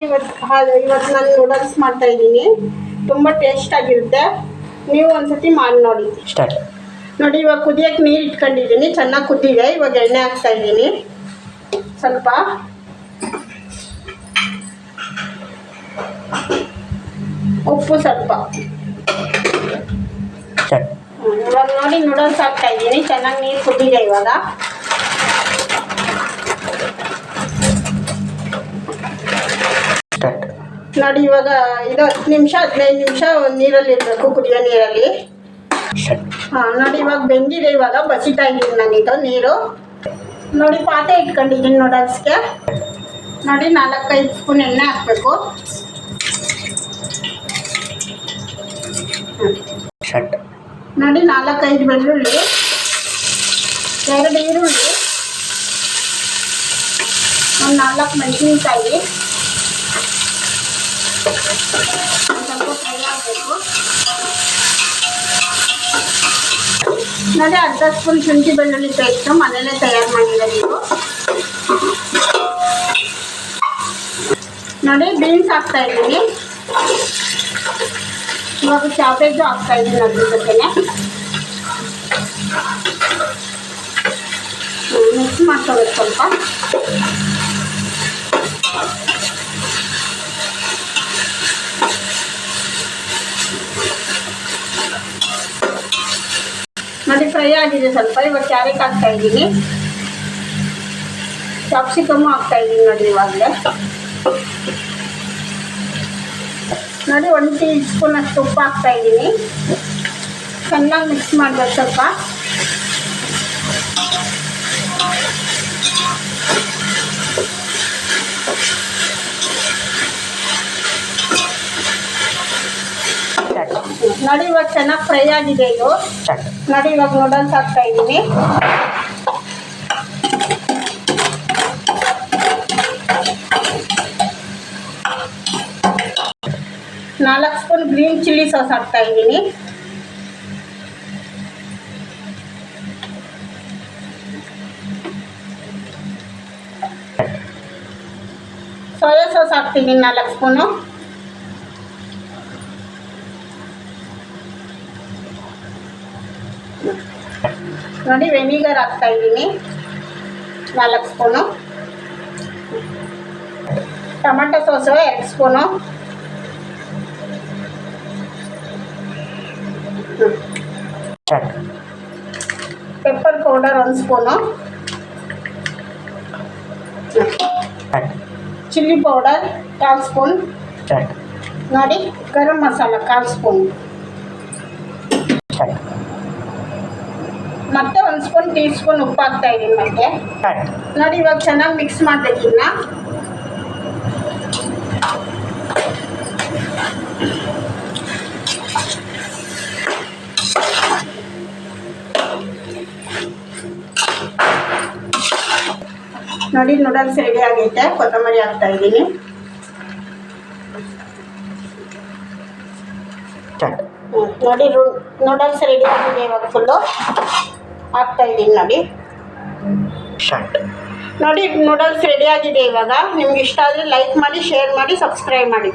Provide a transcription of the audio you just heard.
ಇವತ್ತು ನಾನು ನೂಡಲ್ಸ್ ಮಾಡ್ತಾ ಇದ್ದೀನಿ. ತುಂಬ ಟೇಸ್ಟ್ ಆಗಿರುತ್ತೆ. ನೀವು ಒಂದ್ಸತಿ ಮಾಡಿ ನೋಡಿ. ಸ್ಟಾರ್ಟ್. ನೋಡಿ, ಇವಾಗ ಕುದಿಯೋಕ್ಕೆ ನೀರು ಇಟ್ಕೊಂಡಿದ್ದೀನಿ. ಚೆನ್ನಾಗಿ ಕುದ್ದಿದೆ. ಇವಾಗ ಎಣ್ಣೆ ಹಾಕ್ತಾ ಇದ್ದೀನಿ. ಸ್ವಲ್ಪ ಉಪ್ಪು, ಸ್ವಲ್ಪ ಇವಾಗ ನೋಡಿ ನೂಡಲ್ಸ್ ಹಾಕ್ತಾ ಇದ್ದೀನಿ. ಚೆನ್ನಾಗಿ ನೀರು ಕುದ್ದಿದೆ. ಇವಾಗ ನೋಡಿ, ಇವಾಗ ಇದು 10 ನಿಮಿಷ 15 ನಿಮಿಷ ನೀರಲ್ಲಿ ಇರಬೇಕು, ಕುದಿಯೋ ನೀರಲ್ಲಿ. ನೋಡಿ, ಇವಾಗ ಬೆಂದಿದೆ. ಇವಾಗ ಬಸಿತಾ ಇದ್ದೀನಿ ನಾನಿದು ನೀರು. ನೋಡಿ, ಪಾತ್ರೆ ಇಟ್ಕೊಂಡಿದ್ದೀನಿ ನೂಡಲ್ಸ್ಗೆ. ನೋಡಿ, 4-5 ಸ್ಪೂನ್ ಎಣ್ಣೆ ಹಾಕಬೇಕು. ನೋಡಿ, 4-5 ಬೆಳ್ಳುಳ್ಳಿ, 2 ಈರುಳ್ಳಿ, ಒಂದು 4 ಮೆಣಸಿನ್ಕಾಯಿ, ಸ್ವಲ್ಪ ಫ್ರೈ ಆಗಬೇಕು. ನೋಡಿ, ಅರ್ಧ ಸ್ಪೂನ್ ಶುಂಠಿ ಬೆಳ್ಳುಳ್ಳಿ ಪೇಸ್ಟು ಮನೆಯಲ್ಲೇ ತಯಾರು ಮಾಡಿರೋದು. ನೋಡಿ, ಬೀನ್ಸ್ ಹಾಕ್ತಾ ಇದ್ದೀನಿ. ಇವಾಗ ಕ್ಯಾಬೇಜು ಹಾಕ್ತಾ ಇದ್ದೀನಿ ಅದ್ರ ಜೊತೆನೆ. ಮಿಕ್ಸ್ ಮಾಡ್ಕೋಬೇಕು ಸ್ವಲ್ಪ. ನೋಡಿ, ಫ್ರೈ ಆಗಿದೆ ಸ್ವಲ್ಪ. ಇವಾಗ ಕ್ಯಾರೆಟ್ ಹಾಕ್ತಾ ಇದ್ದೀನಿ. ಕ್ಯಾಪ್ಸಿಕಮ್ಮು ಹಾಕ್ತಾ ಇದ್ದೀನಿ. ನೋಡಿ, ಇವಾಗಲೇ ನೋಡಿ 1 ಟೀ ಸ್ಪೂನ್ ಅಷ್ಟು ಉಪ್ಪು ಹಾಕ್ತಾ ಇದ್ದೀನಿ. ಚೆನ್ನಾಗಿ ಮಿಕ್ಸ್ ಮಾಡಬೇಕು ಸ್ವಲ್ಪ. ನೋಡಿ, ಇವಾಗ ಚೆನ್ನಾಗಿ ಫ್ರೈ ಆಗಿದೆ ಇದು. ನೋಡಿ, ಇವಾಗ ನೂಡಲ್ಸ್ ಹಾಕ್ತಾ ಇದ್ದೀನಿ. ನಾಲ್ಕು ಸ್ಪೂನ್ ಗ್ರೀನ್ ಚಿಲ್ಲಿ ಸಾಸ್ ಹಾಕ್ತಾ ಇದ್ದೀನಿ. ಸೋಯಾ ಸಾಸ್ ಹಾಕ್ತಿದ್ದೀನಿ 4 ಸ್ಪೂನು. ನೋಡಿ, ವೆನಿಗರ್ ಹಾಕ್ತಾ ಇದ್ದೀನಿ 4 spoon. Tomato sauce 2 spoon. Pepper powder 1 spoon. Chilli powder 1/4 spoon. ನೋಡಿ, ಗರಂ ಮಸಾಲ 1/4 ಸ್ಪೂನ್. ಮತ್ತೆ 1 ಸ್ಪೂನ್ ಟೀ ಸ್ಪೂನ್ ಉಪ್ಪು ಹಾಕ್ತಾ ಇದ್ದೀನಿ ಮತ್ತೆ. ನೋಡಿ, ಇವಾಗ ಚೆನ್ನಾಗಿ ಮಿಕ್ಸ್ ಮಾಡಬೇಕಿನ್ನ. ನೋಡಿ, ನೂಡಲ್ಸ್ ರೆಡಿ ಆಗೈತೆ. ಕೊತ್ತಂಬರಿ ಹಾಕ್ತಾ ಇದ್ದೀನಿ. ನೋಡಿ, ನೂಡಲ್ಸ್ ರೆಡಿ ಆಗಿದೆ. ಇವಾಗ ಫುಲ್ಲು ಹಾಕ್ತಾ ಇದ್ದೀನಿ. ನೋಡಿ, ನೂಡಲ್ಸ್ ರೆಡಿ ಆಗಿದೆ. ಇವಾಗ ನಿಮ್ಗೆ ಇಷ್ಟ ಆದರೆ ಲೈಕ್ ಮಾಡಿ, ಶೇರ್ ಮಾಡಿ, ಸಬ್ಸ್ಕ್ರೈಬ್ ಮಾಡಿ.